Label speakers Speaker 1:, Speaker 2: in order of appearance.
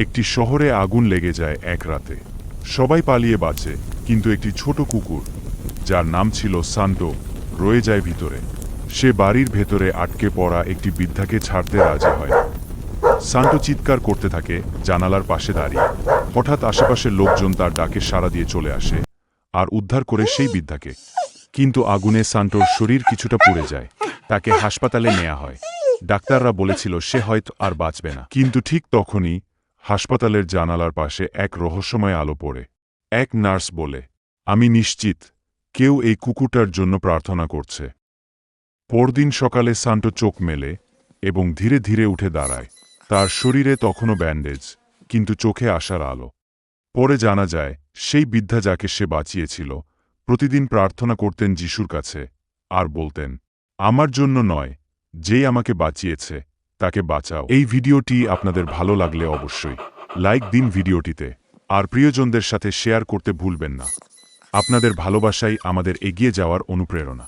Speaker 1: একটি শহরে আগুন লেগে যায় এক রাতে। সবাই পালিয়ে বাঁচে, কিন্তু একটি ছোট কুকুর, যার নাম ছিল সান্টো, রয়ে যায় ভিতরে। সে বাড়ির ভেতরে আটকে পড়া একটি বৃদ্ধাকে ছাড়তে রাজি হয় না। সান্টো চিৎকার করতে থাকে জানালার পাশে দাঁড়িয়ে। হঠাৎ আশেপাশের লোকজন তার ডাকে সাড়া দিয়ে চলে আসে আর উদ্ধার করে সেই বৃদ্ধাকে। কিন্তু আগুনে সান্টোর শরীর কিছুটা পুড়ে যায়। তাকে হাসপাতালে নেওয়া হয়। ডাক্তাররা বলেছিল সে হয়তো আর বাঁচবে না। কিন্তু ঠিক তখনই হাসপাতালের জানালার পাশে এক রহস্যময় আলো পড়ে। এক নার্স বলে, আমি নিশ্চিত কেউ এই কুকুরটার জন্য প্রার্থনা করছে। পরদিন সকালে সান্টো চোখ মেলে এবং ধীরে ধীরে উঠে দাঁড়ায়। তার শরীরে তখনও ব্যান্ডেজ, কিন্তু চোখে আসার আলো। পরে জানা যায় সেই বৃদ্ধা যাকে সে বাঁচিয়েছিল প্রতিদিন প্রার্থনা করতেন যিশুর কাছে আর বলতেন, আমার জন্য নয়, যেই আমাকে বাঁচিয়েছে তাকে বাঁচাও। এই ভিডিওটি আপনাদের ভালো লাগলে অবশ্যই লাইক দিন ভিডিওটিতে, আর প্রিয়জনদের সাথে শেয়ার করতে ভুলবেন না। আপনাদের ভালোবাসাই আমাদের এগিয়ে যাওয়ার অনুপ্রেরণা।